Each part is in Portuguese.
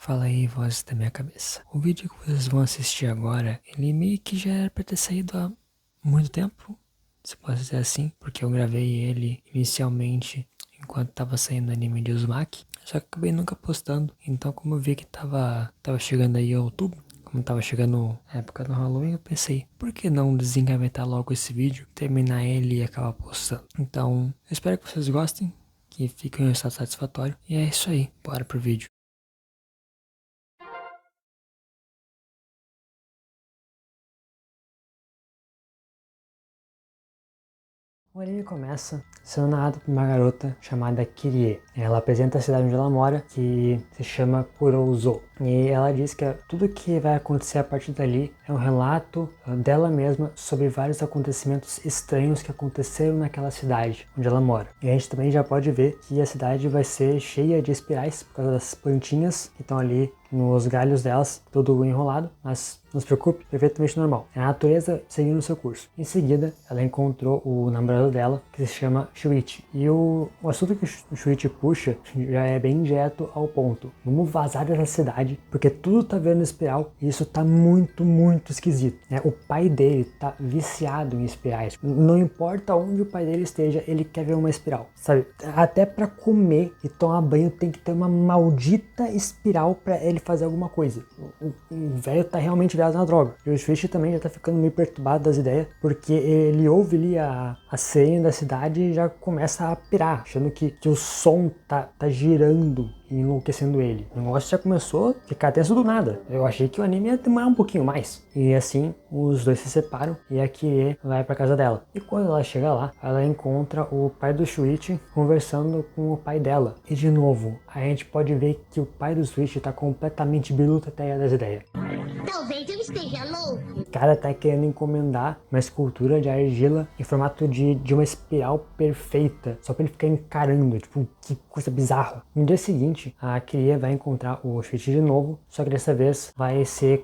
Fala aí, vozes da minha cabeça. O vídeo que vocês vão assistir agora, ele meio que já era pra ter saído há muito tempo, se pode dizer assim, porque eu gravei ele inicialmente enquanto tava saindo o anime de Uzumaki, só que acabei nunca postando. Então, como eu vi que tava chegando aí outubro, como tava chegando a época do Halloween, eu pensei, por que não desengavetar logo esse vídeo, terminar ele e acabar postando? Então, eu espero que vocês gostem, que fique um resultado satisfatório, e é isso aí, bora pro vídeo. O anime começa sendo narrado por uma garota chamada Kirie. Ela apresenta a cidade onde ela mora, que se chama Kurouzou. E ela diz que tudo que vai acontecer a partir dali é um relato dela mesma sobre vários acontecimentos estranhos que aconteceram naquela cidade onde ela mora. E a gente também já pode ver que a cidade vai ser cheia de espirais por causa das plantinhas que estão ali nos galhos delas, tudo enrolado, mas não se preocupe, perfeitamente normal. É a natureza seguindo o seu curso. Em seguida, ela encontrou o namorado dela, que se chama Shuichi. E o assunto que o Shuichi puxa já é bem direto ao ponto. Vamos vazar dessa cidade, porque tudo tá vendo espiral e isso tá muito, muito esquisito. Né? O pai dele tá viciado em espirais. Não importa onde o pai dele esteja, ele quer ver uma espiral, sabe? Até pra comer e tomar banho tem que ter uma maldita espiral pra ele fazer alguma coisa. O velho tá realmente virado na droga. E o Shuichi também já tá ficando meio perturbado das ideias, porque ele ouve ali a sirene da cidade e já começa a pirar, achando que o som tá girando e enlouquecendo ele. O negócio já começou a ficar tenso do nada. Eu achei que o anime ia demorar um pouquinho mais. E assim, os dois se separam e a Kirie vai pra casa dela. E quando ela chega lá, ela encontra o pai do Shuichi conversando com o pai dela. E de novo, a gente pode ver que o pai do Shuichi tá completamente biruta até das ideias. Talvez eu esteja louco. O cara tá querendo encomendar uma escultura de argila em formato de uma espiral perfeita, só pra ele ficar encarando, tipo, que coisa bizarra. No dia seguinte, a Kirie vai encontrar o Shuichi de novo, só que dessa vez vai ser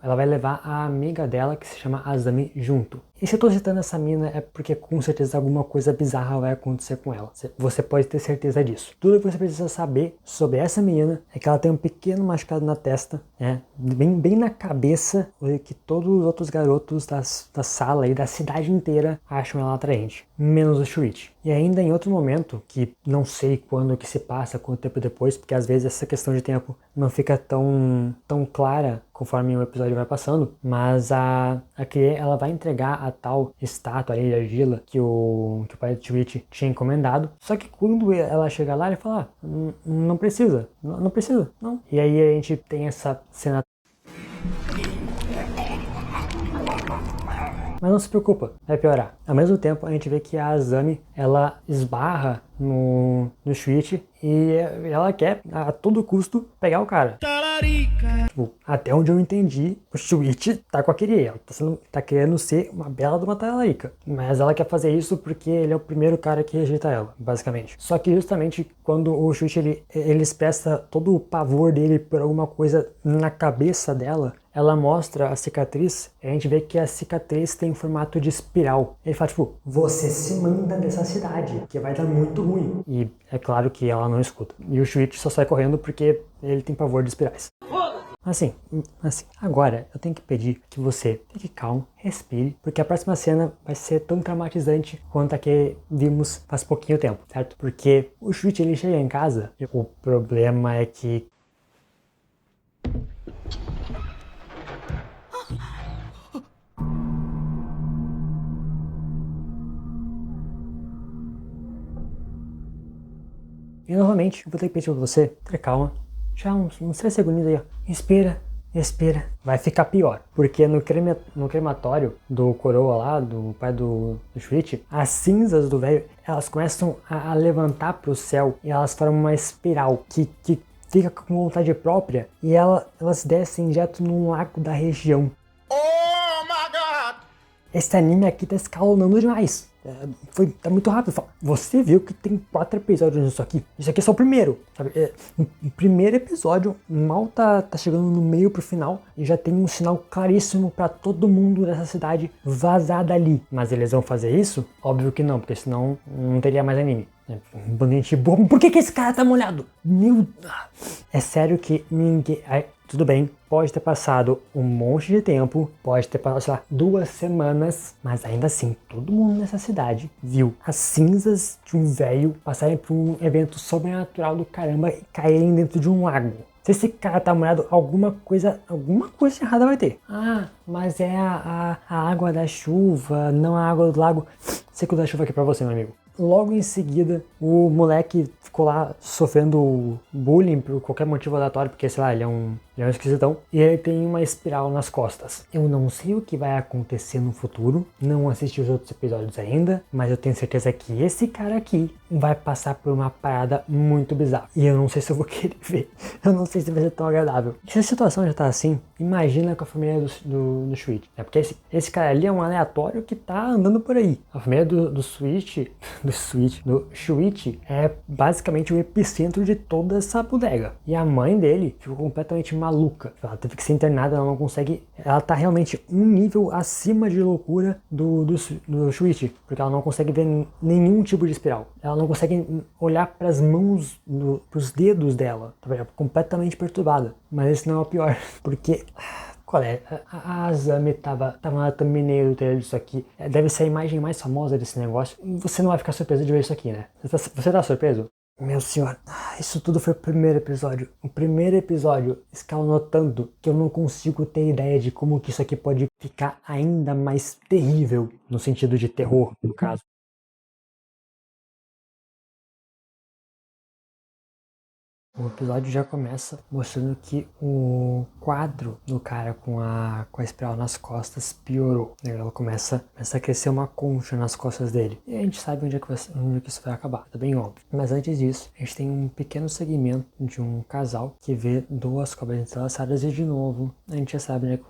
ela vai levar a amiga dela, que se chama Azami, junto. E se eu tô citando essa mina é porque com certeza alguma coisa bizarra vai acontecer com ela. Você pode ter certeza disso. Tudo que você precisa saber sobre essa menina é que ela tem um pequeno machucado na testa, né? Bem na cabeça, que todos os outros garotos da sala e da cidade inteira acham ela atraente. Menos o Shuichi. E ainda em outro momento, que não sei quando que se passa, quanto tempo depois, porque às vezes essa questão de tempo não fica tão clara conforme o episódio vai passando, mas a Kirie, ela vai entregar a tal estátua ali de argila que o pai do Shuichi tinha encomendado, só que quando ela chega lá, ele fala, não precisa, não precisa, não. E aí a gente tem essa cena. Mas não se preocupa, vai piorar. Ao mesmo tempo, a gente vê que a Azami, ela esbarra no Shuichi e ela quer, a todo custo, pegar o cara. Tipo, até onde eu entendi, o Shuichi tá com a Kirie, ela tá querendo ser uma bela de uma talarica. Mas ela quer fazer isso porque ele é o primeiro cara que rejeita ela, basicamente. Só que justamente quando o Shuichi, ele expressa todo o pavor dele por alguma coisa na cabeça dela, ela mostra a cicatriz, e a gente vê que a cicatriz tem formato de espiral. Ele fala, tipo, você se manda dessa cidade, que vai dar muito ruim. E é claro que ela não escuta. E o Shuichi só sai correndo porque ele tem pavor de espirais. Assim, agora eu tenho que pedir que você fique calmo, respire, porque a próxima cena vai ser tão traumatizante quanto a que vimos faz pouquinho tempo, certo? Porque o Shuichi, ele chega em casa, e o problema é que... E novamente, eu vou ter que pedir pra você ter calma, já uns 3 segundos aí, ó. Inspira, respira. Vai ficar pior, porque no crematório do coroa lá, do pai do Shuichi, as cinzas do velho, elas começam a levantar pro céu e elas formam uma espiral que fica com vontade própria e elas descem direto num lago da região. Oh my God! Esse anime aqui tá escalonando demais. Tá muito rápido. Você viu que tem 4 episódios nisso aqui? Isso aqui é só o primeiro, sabe? O primeiro episódio mal tá chegando no meio pro final e já tem um sinal claríssimo pra todo mundo dessa cidade vazar dali. Mas eles vão fazer isso? Óbvio que não, porque senão não teria mais anime. Um bando de gente boa. Por que esse cara tá molhado? Meu... É sério que ninguém... Tudo bem, pode ter passado um monte de tempo, pode ter passado, sei lá, 2 semanas, mas ainda assim, todo mundo nessa cidade viu as cinzas de um velho passarem por um evento sobrenatural do caramba e caírem dentro de um lago. Se esse cara tá molhado, alguma coisa errada vai ter. Mas é a água da chuva, não a água do lago. Ciclo da chuva aqui pra você, meu amigo. Logo em seguida, o moleque ficou lá sofrendo bullying por qualquer motivo aleatório, porque, sei lá, ele é um esquisitão, e ele tem uma espiral nas costas. Eu não sei o que vai acontecer no futuro, não assisti os outros episódios ainda, mas eu tenho certeza que esse cara aqui vai passar por uma parada muito bizarra. E eu não sei se eu vou querer ver, eu não sei se vai ser tão agradável. Se a situação já tá assim, imagina com a família do Shuichi, né? Porque esse cara ali é um aleatório que tá andando por aí. A família do Shuichi é basicamente o epicentro de toda essa bodega. E a mãe dele ficou completamente maluca. Ela teve que ser internada, ela não consegue... Ela tá realmente um nível acima de loucura do Shuichi, porque ela não consegue ver nenhum tipo de espiral. Ela não consegue olhar pras mãos, pros dedos dela. Tá completamente perturbada. Mas esse não é o pior, porque... Qual é? A Asami tava na thumbnail do trailer disso aqui. Deve ser a imagem mais famosa desse negócio. Você não vai ficar surpreso de ver isso aqui, né? Você tá surpreso? Meu senhor, isso tudo foi o primeiro episódio. O primeiro episódio escalonou tanto que eu não consigo ter ideia de como que isso aqui pode ficar ainda mais terrível, no sentido de terror, no caso. O episódio já começa mostrando que o quadro do cara com a espiral nas costas piorou. Ela começa a crescer uma concha nas costas dele. E a gente sabe onde é que isso vai acabar. Tá bem óbvio. Mas antes disso, a gente tem um pequeno segmento de um casal que vê 2 cobras entrelaçadas e de novo a gente já sabe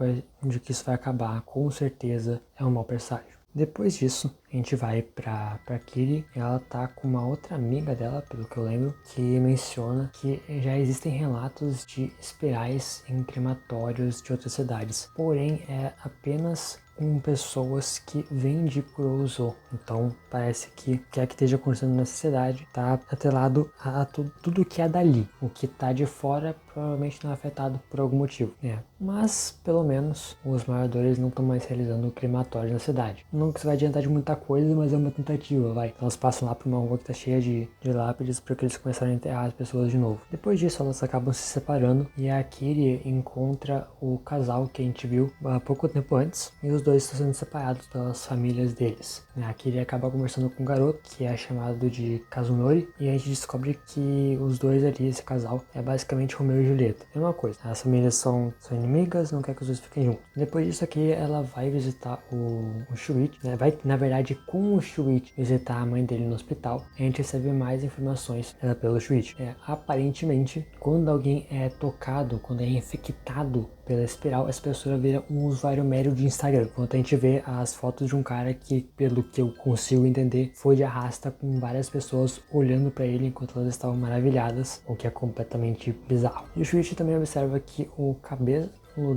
onde que isso vai acabar. Com certeza é um mau presságio. Depois disso, a gente vai pra Kiri. Ela tá com uma outra amiga dela, pelo que eu lembro, que menciona que já existem relatos de espirais em crematórios de outras cidades. Porém, é apenas com pessoas que vêm de Kurouzou. Então, parece que o que é que esteja acontecendo nessa cidade está atrelado a tudo que é dali. O que está de fora provavelmente não é afetado por algum motivo. Mas, pelo menos, os moradores não estão mais realizando crematórios na cidade. Não que isso vai adiantar de muita coisa, mas é uma tentativa, vai. Elas passam lá por uma rua que está cheia de lápides porque eles começaram a enterrar as pessoas de novo. Depois disso, elas acabam se separando e a Kiri encontra o casal que a gente viu há pouco tempo antes e os dois estão sendo separados das famílias deles. A Kiri acaba conversando com um garoto que é chamado de Kazunori e a gente descobre que os dois ali, esse casal, é basicamente Romeu e Julieta. É uma coisa, as famílias são inimigas, não quer que os dois fiquem juntos. Depois disso aqui, ela vai visitar o Shuichi, né? Vai, na verdade, com o Shuichi visitar a mãe dele no hospital. A gente recebe mais informações pelo Shuichi. Aparentemente, quando alguém é tocado, quando é infectado pela espiral, essa pessoa vira um usuário médio de Instagram. Enquanto a gente vê as fotos de um cara que, pelo que eu consigo entender, foi de arrasta com várias pessoas olhando pra ele enquanto elas estavam maravilhadas, o que é completamente bizarro. E o Shuichi também observa que o cabelo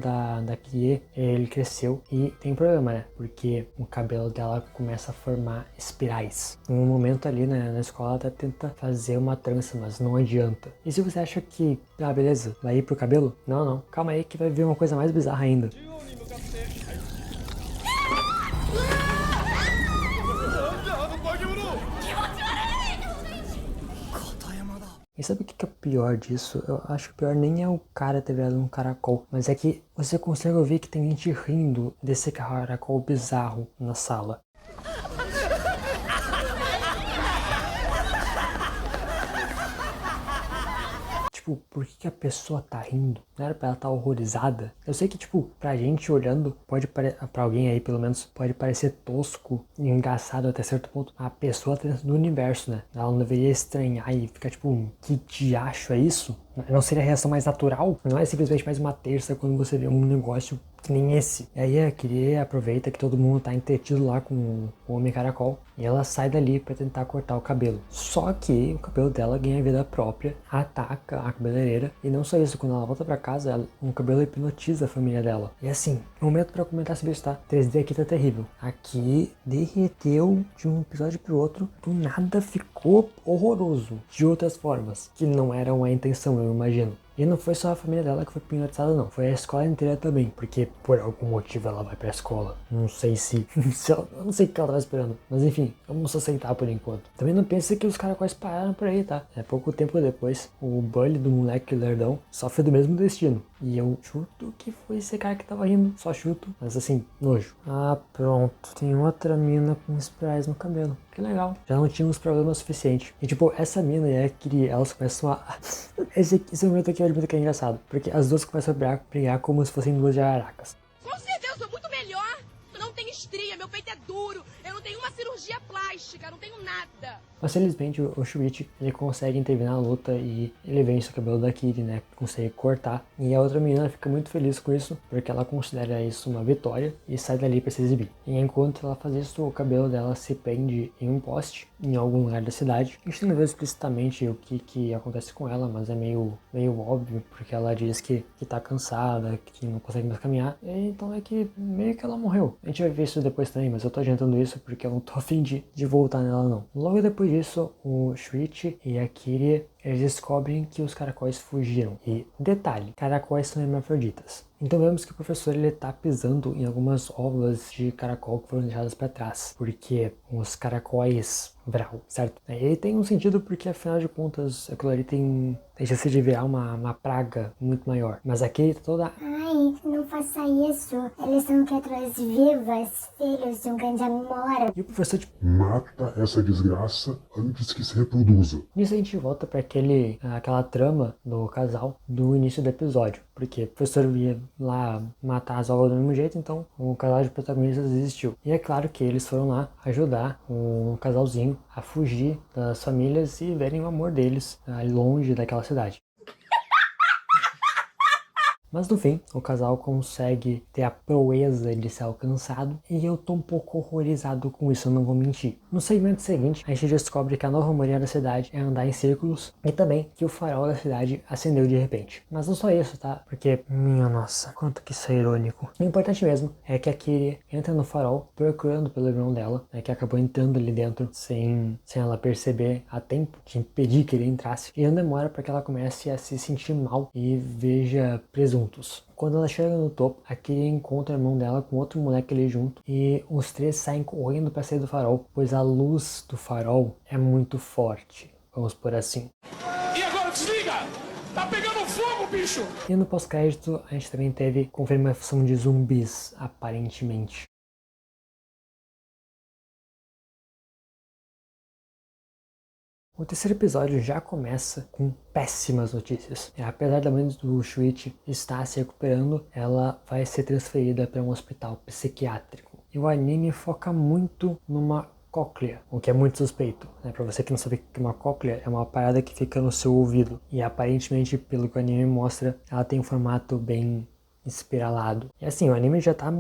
da Kirie, ele cresceu e tem problema, né? Porque o cabelo dela começa a formar espirais. Em um momento ali, né, na escola, ela até tenta fazer uma trança, mas não adianta. E se você acha que, beleza, vai ir pro cabelo? Não, calma aí que vai vir uma coisa mais bizarra ainda. E sabe o que é o pior disso? Eu acho que o pior nem é o cara ter virado um caracol, mas é que você consegue ouvir que tem gente rindo desse caracol bizarro na sala. Tipo, por que a pessoa tá rindo? Não era pra ela estar horrorizada? Eu sei que, tipo, pra gente olhando, pra alguém aí, pelo menos, pode parecer tosco e engraçado até certo ponto. A pessoa tá dentro do universo, né? Ela não deveria estranhar e ficar, tipo, que diacho é isso? Não seria a reação mais natural? Não é simplesmente mais uma terça quando você vê um negócio que nem esse. E aí a Kyrie aproveita que todo mundo tá entretido lá com o Homem Caracol e ela sai dali pra tentar cortar o cabelo. Só que o cabelo dela ganha vida própria, ataca a cabeleireira e não só isso, quando ela volta pra casa, o cabelo hipnotiza a família dela. E assim, momento pra comentar sobre isso, tá? 3D aqui tá terrível. Aqui derreteu de um episódio pro outro, do nada ficou horroroso. De outras formas, que não eram a intenção, eu imagino. E não foi só a família dela que foi hipnotizada não, foi a escola inteira também, porque por algum motivo ela vai pra escola. Não sei se, eu não sei o que ela tava esperando, mas enfim, vamos aceitar por enquanto. Também não pense que os caracóis pararam por aí, tá? É pouco tempo depois, o Bully do moleque lerdão sofre do mesmo destino. E eu chuto que foi esse cara que tava rindo, só chuto, mas assim, nojo. Ah, pronto, tem outra mina com sprays no cabelo. Que legal. Já não tínhamos problema suficiente. E tipo, essa mina e a Kyrie, elas começam a... esse momento aqui é o momento que é engraçado. Porque as duas começam a brigar como se fossem duas jararacas. Com certeza, eu sou muito melhor. Eu não tenho estria, meu peito é duro. Eu não tenho uma cirurgia plástica, não tenho nada. Mas felizmente o Shuichi, ele consegue intervir na luta e ele vence o cabelo da Kyrie, né? Consegue cortar. E a outra menina fica muito feliz com isso, porque ela considera isso uma vitória e sai dali pra se exibir. E enquanto ela faz isso, o cabelo dela se prende em um poste, em algum lugar da cidade. A gente não vê explicitamente o que acontece com ela, mas é meio óbvio, porque ela diz que tá cansada, que não consegue mais caminhar. E então é que meio que ela morreu. A gente vai ver isso depois também, mas eu tô adiantando isso porque eu não tô a fim de voltar nela não. Logo depois disso, o Shuichi e a Kyrie, eles descobrem que os caracóis fugiram. E detalhe, caracóis são hermafroditas. Então vemos que o professor ele tá pisando em algumas ovas de caracol que foram deixadas para trás, porque os caracóis Vral, certo? E tem um sentido porque afinal de contas aquilo ali tem chance de virar uma praga muito maior. Mas aqui tá toda... Ai, não faça isso. Eles são criaturas vivas, filhos de um grande amor. E o professor tipo... Mata essa desgraça antes que se reproduza. Nisso a gente volta para aquela trama do casal do início do episódio. Porque o professor ia lá matar as ovas do mesmo jeito, então o casal de protagonistas existiu. E é claro que eles foram lá ajudar o casalzinho a fugir das famílias e verem o amor deles ali longe daquela cidade. Mas no fim, o casal consegue ter a proeza de ser alcançado e eu tô um pouco horrorizado com isso, eu não vou mentir. No segmento seguinte, a gente descobre que a nova mania da cidade é andar em círculos e também que o farol da cidade acendeu de repente. Mas não só isso, tá? Porque, minha nossa, quanto que isso é irônico. O importante mesmo é que a Kyrie entra no farol procurando pelo irmão dela, né, que acabou entrando ali dentro sem ela perceber a tempo de impedir que ele entrasse. E não demora para que ela comece a se sentir mal e veja presuntos. Quando ela chega no topo, a Kyrie encontra o irmão dela com outro moleque ali junto e os três saem correndo para sair do farol, pois a luz do farol é muito forte, vamos por assim. E agora desliga! Tá pegando fogo, bicho! E no pós-crédito a gente também teve confirmação de zumbis, aparentemente. O terceiro episódio já começa com péssimas notícias. Apesar da mãe do Shuichi estar se recuperando, ela vai ser transferida para um hospital psiquiátrico. E o anime foca muito numa cóclea, o que é muito suspeito. Para você que não sabe o que é uma cóclea, é uma parada que fica no seu ouvido. E aparentemente, pelo que o anime mostra, ela tem um formato bem espiralado. E assim, o anime já tá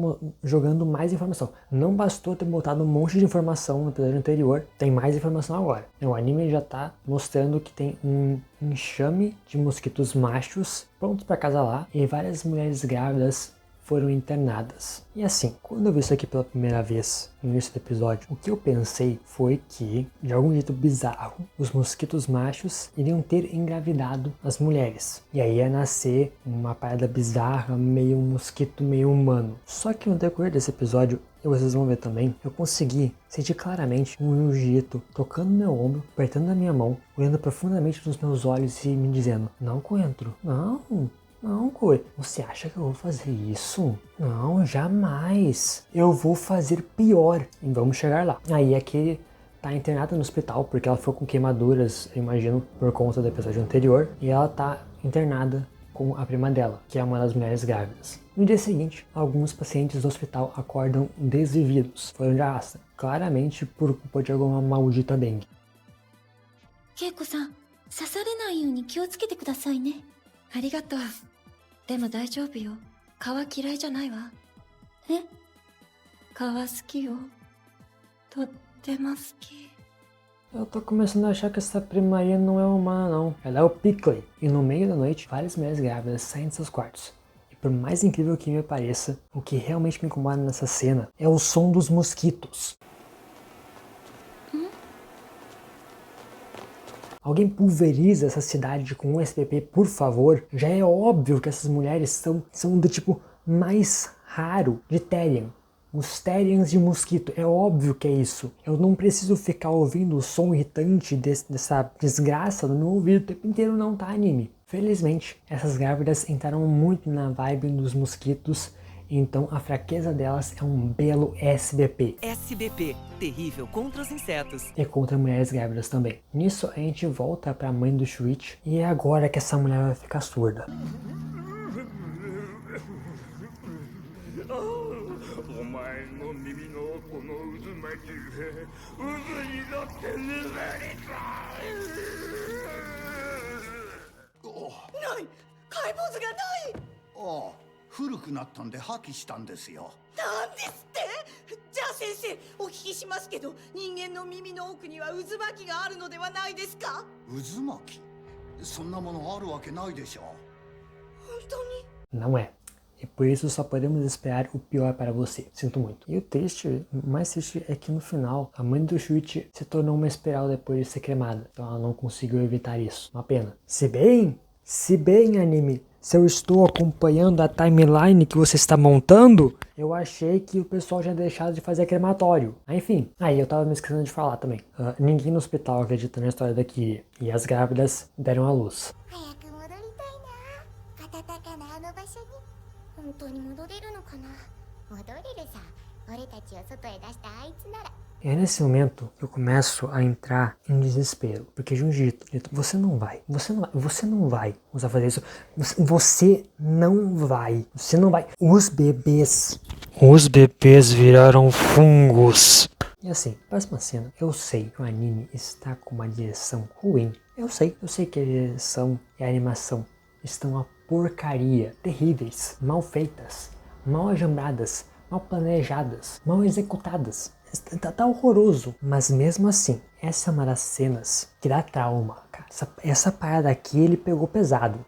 jogando mais informação. Não bastou ter botado um monte de informação no episódio anterior, tem mais informação agora. O anime já tá mostrando que tem um enxame de mosquitos machos prontos para acasalar e várias mulheres grávidas foram internadas. E assim, quando eu vi isso aqui pela primeira vez, no início do episódio, o que eu pensei foi que, de algum jeito bizarro, os mosquitos machos iriam ter engravidado as mulheres. E aí ia nascer uma parada bizarra, meio mosquito, meio humano. Só que no decorrer desse episódio, e vocês vão ver também, eu consegui sentir claramente um Jujito tocando meu ombro, apertando a minha mão, olhando profundamente nos meus olhos e me dizendo: não, Coentro, não, Coi, você acha que eu vou fazer isso? Não, jamais. Eu vou fazer pior. E vamos chegar lá. Aí é que tá internada no hospital, porque ela ficou com queimaduras, eu imagino, por conta do episódio anterior. E ela tá internada com a prima dela, que é uma das mulheres grávidas. No dia seguinte, alguns pacientes do hospital acordam desvividos, foram de arrasta, claramente por culpa de alguma maldita dengue. Keiko-san, 刺されないように気をつけてくださいね。ありがとう。でも大丈夫よ。皮嫌いじゃないわ。え？皮好きよ。とっても好き。Eu tô começando a achar que essa prima aí não é humana não. Ela é o Pickley. E no meio da noite, várias mulheres grávidas saem de seus quartos. E por mais incrível que me pareça, o que realmente me incomoda nessa cena é o som dos mosquitos. Alguém pulveriza essa cidade com um SPP, por favor. Já é óbvio que essas mulheres são do tipo mais raro de Therian. Os Therians de mosquito, é óbvio que é isso. Eu não preciso ficar ouvindo o som irritante dessa desgraça no meu ouvido o tempo inteiro não, tá, anime? Felizmente, essas grávidas entraram muito na vibe dos mosquitos, então a fraqueza delas é um belo SBP. SBP, terrível contra os insetos. E contra mulheres grávidas também. Nisso a gente volta pra mãe do Shuichi, e é agora que essa mulher vai ficar surda. Não é. E por isso só podemos esperar o pior para você. Sinto muito. E o mais triste é que no final, a mãe do Shuichi se tornou uma espiral depois de ser cremada. Então ela não conseguiu evitar isso. Uma pena. Se bem, anime, se eu estou acompanhando a timeline que você está montando, eu achei que o pessoal já deixado de fazer crematório. Enfim, aí eu tava me esquecendo de falar também. Ninguém no hospital acredita na história da Kirie. E as grávidas deram à luz. É nesse momento que eu começo a entrar em desespero, porque Junjito, você não vai usar fazer isso, você não vai. Os bebês viraram fungos. E assim, próxima cena, eu sei que o anime está com uma direção ruim, eu sei que a direção e a animação estão uma porcaria, terríveis, mal feitas, mal ajambradas, mal planejadas, mal executadas. Tá horroroso. Mas mesmo assim, essa é uma das cenas que dá trauma, cara. Essa parada aqui ele pegou pesado.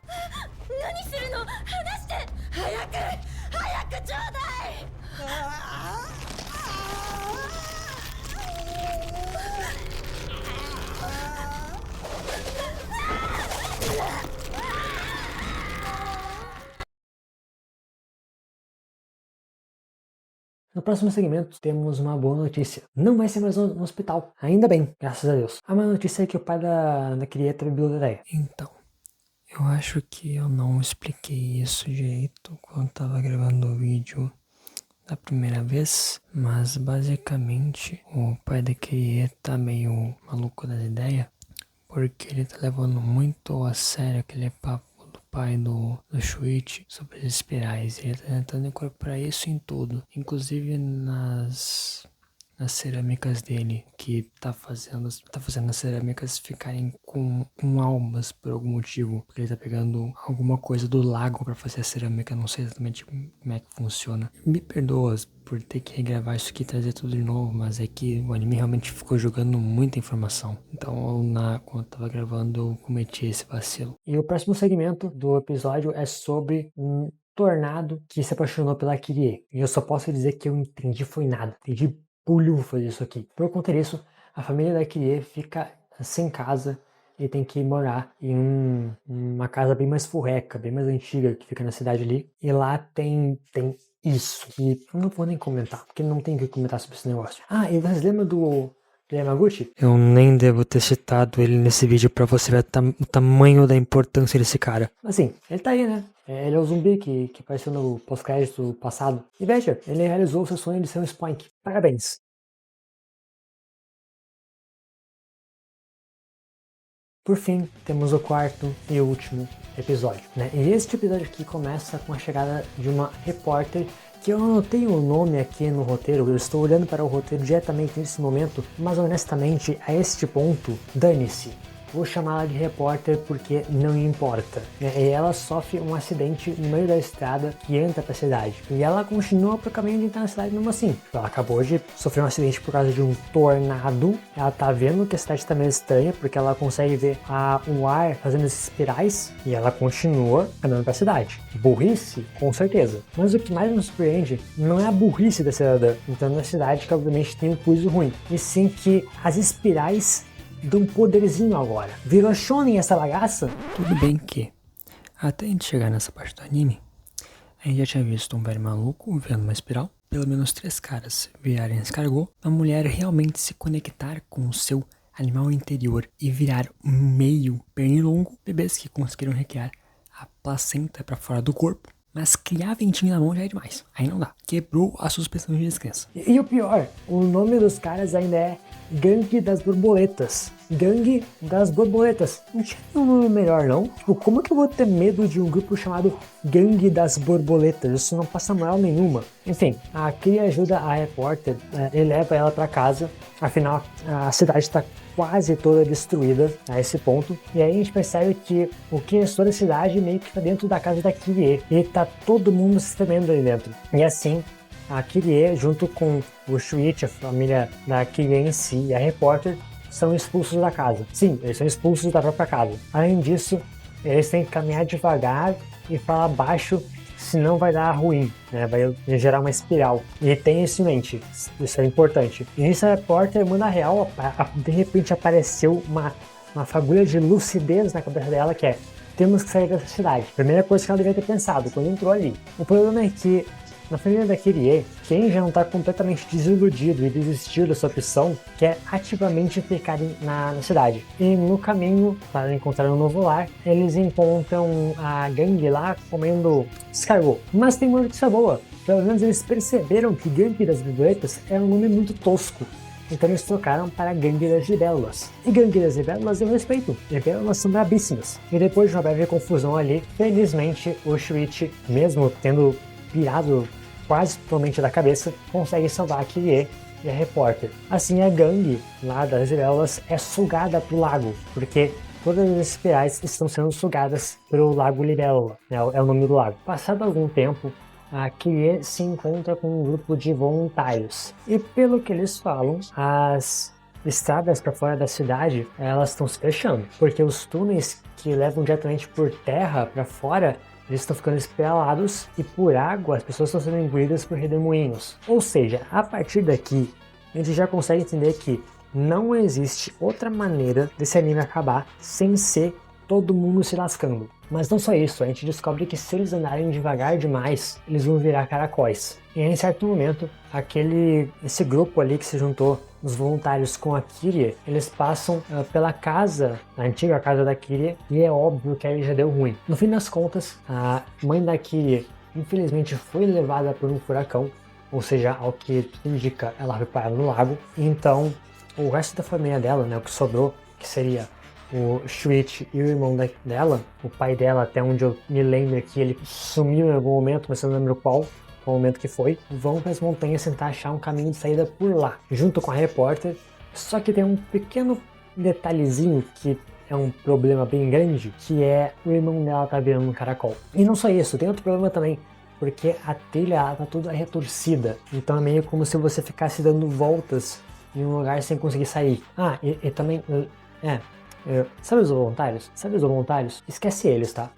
No próximo segmento, temos uma boa notícia. Não vai ser mais no hospital. Ainda bem, graças a Deus. A má notícia é que o pai da criatura biblioteca. Então, eu acho que eu não expliquei isso direito quando tava gravando o vídeo da primeira vez. Mas, basicamente, o pai da criatura tá meio maluco das ideias. Porque ele tá levando muito a sério aquele papo pai do Shuichi sobre as espirais. Ele tá tentando incorporar isso em tudo, inclusive nas cerâmicas dele, que tá fazendo as cerâmicas ficarem com almas por algum motivo, porque ele tá pegando alguma coisa do lago pra fazer a cerâmica. Não sei exatamente como é que funciona. Me perdoa por ter que regravar isso aqui e trazer tudo de novo, mas é que o anime realmente ficou jogando muita informação. Então, quando eu tava gravando, eu cometi esse vacilo. E o próximo segmento do episódio é sobre um tornado que se apaixonou pela Kirie. E eu só posso dizer que eu entendi foi nada. Entendi fazer isso aqui. Por conta disso, a família da Kirie fica sem casa e tem que morar em uma casa bem mais furreca, bem mais antiga, que fica na cidade ali. E lá tem isso, que eu não vou nem comentar, porque não tem o que comentar sobre esse negócio. E vocês lembram do Yamaguchi? Eu nem devo ter citado ele nesse vídeo pra você ver o tamanho da importância desse cara. Assim, ele tá aí, né? Ele é o zumbi que apareceu no pós-crédito passado. E veja, ele realizou o seu sonho de ser um Spoink. Parabéns! Por fim, temos o quarto e último episódio, né? E este episódio aqui começa com a chegada de uma repórter que eu não tenho o nome aqui no roteiro, eu estou olhando para o roteiro diretamente nesse momento, mas honestamente, a este ponto, dane-se. vou chamá-la de repórter porque não importa. E ela sofre um acidente no meio da estrada que entra pra cidade. E ela continua pro caminho de entrar na cidade mesmo assim. Ela acabou de sofrer um acidente por causa de um tornado. Ela tá vendo que a cidade tá meio estranha, porque ela consegue ver o ar fazendo esses espirais. E ela continua andando pra cidade. Burrice? Com certeza. Mas o que mais nos surpreende não é a burrice da cidadã entrando na cidade, que obviamente tem um pulso ruim. E sim que as espirais dão um poderzinho agora. Virou shonen essa bagaça? Tudo bem que, até a gente chegar nessa parte do anime, a gente já tinha visto um velho maluco vendo uma espiral, pelo menos 3 caras virarem escargot, uma mulher realmente se conectar com o seu animal interior e virar meio pernilongo, bebês que conseguiram recriar a placenta para fora do corpo. Mas criar ventinho na mão já é demais. Aí não dá. Quebrou a suspensão de descrença. E o pior, o nome dos caras ainda é Gangue das Borboletas. Gangue das Borboletas. Não tinha um nome melhor, não? Tipo, como que eu vou ter medo de um grupo chamado Gangue das Borboletas? Isso não passa moral nenhuma. Enfim, a Kiri ajuda a repórter, ele leva ela pra casa. Afinal, a cidade tá quase toda destruída a esse ponto. E aí a gente percebe que o que restou da cidade meio que tá dentro da casa da Kirie. E tá todo mundo se tremendo ali dentro. E assim, a Kirie, junto com o Shuichi, a família da Kirie em si, e a repórter, são expulsos da casa. Sim, eles são expulsos da própria casa. Além disso, eles têm que caminhar devagar e falar baixo, senão vai dar ruim, né? Vai gerar uma espiral. E tem isso em mente, isso é importante. E nisso a repórter manda real, de repente apareceu uma fagulha de lucidez na cabeça dela, que é: temos que sair dessa cidade. Primeira coisa que ela devia ter pensado quando entrou ali. O problema é que na família da Kirie, quem já não está completamente desiludido e desistiu da sua opção, quer ativamente ficar na cidade. E no caminho, para encontrar um novo lar, eles encontram a gangue lá comendo escargot. Mas tem uma notícia boa, pelo menos eles perceberam que Gangue das Borboletas é um nome muito tosco. Então eles trocaram para Gangue das Libélulas. E Gangue das Libélulas eu respeito. Libélulas são brabíssimas. E depois de uma breve confusão ali, felizmente o Shuichi, mesmo tendo pirado quase totalmente da cabeça, consegue salvar a Kirie e a repórter. Assim, a gangue lá das Libélulas é sugada pro lago, porque todas as espirais estão sendo sugadas pelo Lago Libélula, né? É o nome do lago. Passado algum tempo, a Kirie se encontra com um grupo de voluntários. E pelo que eles falam, as estradas para fora da cidade, elas estão se fechando, porque os túneis que levam diretamente por terra para fora, eles estão ficando espiralados, e por água as pessoas estão sendo engolidas por redemoinhos. Ou seja, a partir daqui, a gente já consegue entender que não existe outra maneira desse anime acabar sem ser todo mundo se lascando. Mas não só isso, a gente descobre que se eles andarem devagar demais, eles vão virar caracóis. E em certo momento, esse grupo ali que se juntou, os voluntários com a Kirie, eles passam pela casa, a antiga casa da Kirie, e é óbvio que aí já deu ruim. No fim das contas, a mãe da Kirie, infelizmente, foi levada por um furacão, ou seja, ao que indica, ela foi parar no lago. Então, o resto da família dela, né, o que sobrou, que seria o Shuichi e o irmão dela, o pai dela, até onde eu me lembro que ele sumiu em algum momento, mas eu não lembro qual momento que foi, vão para as montanhas tentar achar um caminho de saída por lá, junto com a repórter. Só que tem um pequeno detalhezinho que é um problema bem grande, que é o irmão dela tá virando um caracol. E não só isso, tem outro problema também, porque a trilha tá toda retorcida, então é meio como se você ficasse dando voltas em um lugar sem conseguir sair. Ah, e também, sabe os voluntários? Esquece eles, tá?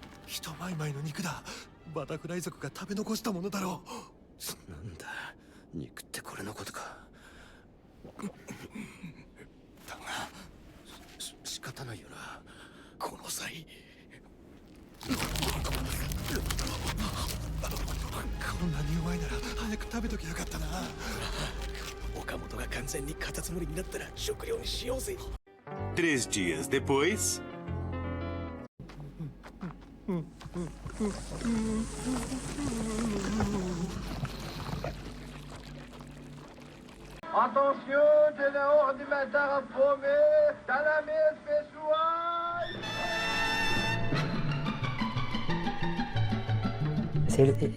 Três dias depois... Atenção, c'est l'heure de matar a fome. Tá na mesa, pessoal.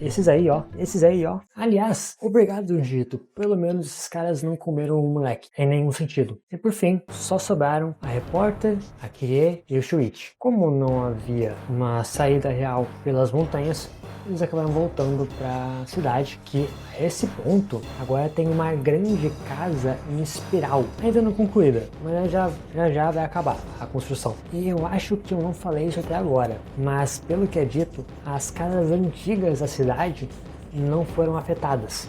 Esses aí, ó. Aliás, obrigado, Jito. Pelo menos esses caras não comeram o moleque, em nenhum sentido. E por fim, só sobraram a repórter, a Kirie e o Shuichi. Como não havia uma saída real pelas montanhas, eles acabaram voltando para a cidade, que a esse ponto agora tem uma grande casa em espiral, ainda não concluída, mas já vai acabar a construção. E eu acho que eu não falei isso até agora, mas pelo que é dito, as casas antigas da cidade não foram afetadas.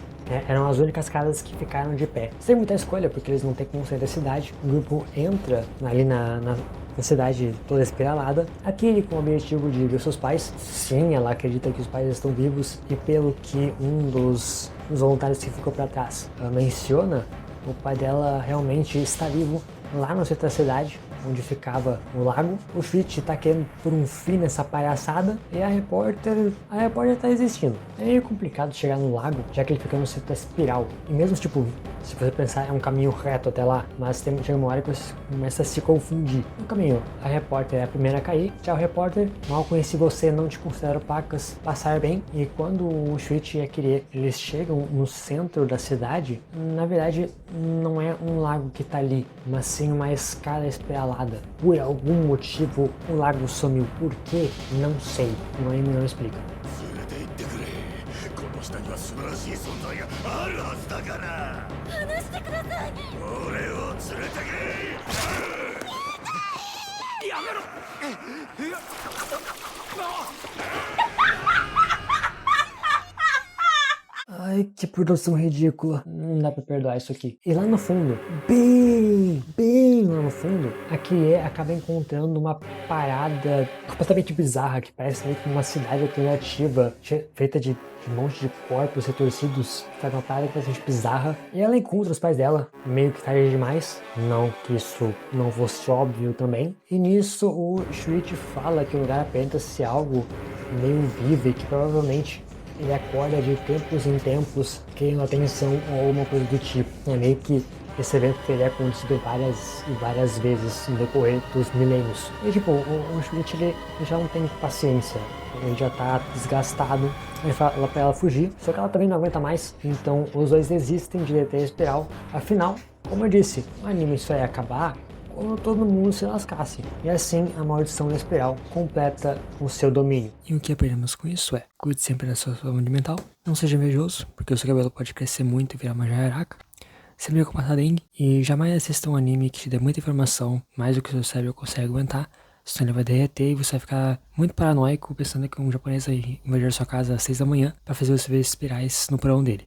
Eram as únicas casas que ficaram de pé. Sem muita escolha, porque eles não têm como sair da cidade. O grupo entra ali na cidade toda espiralada. Aquele com o objetivo de ver seus pais. Sim, ela acredita que os pais estão vivos. E pelo que um dos voluntários que ficou para trás menciona, o pai dela realmente está vivo lá no centro da cidade, onde ficava o lago. O Shuichi tá querendo por um fim nessa palhaçada e a repórter tá existindo. É meio complicado chegar no lago, já que ele fica no centro da espiral. E mesmo, tipo, se você pensar, é um caminho reto até lá, mas chega uma hora que você começa a se confundir. No caminho, a repórter é a primeira a cair. Tchau, repórter. Mal conheci você, não te considero pacas. Passar bem. E quando o Shuichi e a Kirie, eles chegam no centro da cidade, na verdade, não é um lago que tá ali, mas sim uma escada espiralada. Por algum motivo, o lago sumiu. Por quê? Não sei. O anime não explica. Ai, que produção ridícula. Não dá pra perdoar isso aqui. E lá no fundo, bem lá no fundo, a Kirie acaba encontrando uma parada completamente bizarra, que parece meio que uma cidade alternativa, feita de um monte de corpos retorcidos. Faz uma parada completamente bizarra. E ela encontra os pais dela, meio que tarde demais. Não que isso não fosse óbvio também. E nisso, o Shuichi fala que o lugar aparenta ser algo meio vivo e que provavelmente ele acorda de tempos em tempos querendo atenção ou alguma coisa do tipo. É meio que esse evento teria acontecido várias vezes no decorrer dos milênios. E tipo, o Shuichi ele já não tem paciência, ele já tá desgastado. Ele fala pra ela fugir, só que ela também não aguenta mais. Então os dois desistem de deter a espiral. Afinal, como eu disse, o anime só ia acabar quando todo mundo se lascasse. E assim a maldição da espiral completa o seu domínio. E o que aprendemos com isso é: cuide sempre da sua saúde mental, não seja invejoso, porque o seu cabelo pode crescer muito e virar uma jararaca. Sempre com passar dengue. E jamais assista um anime que te dê muita informação, mais do que o seu cérebro consegue aguentar. Senão ele vai derreter e você vai ficar muito paranoico pensando que um japonês vai invadir sua casa às 6 da manhã para fazer você ver espirais no porão dele.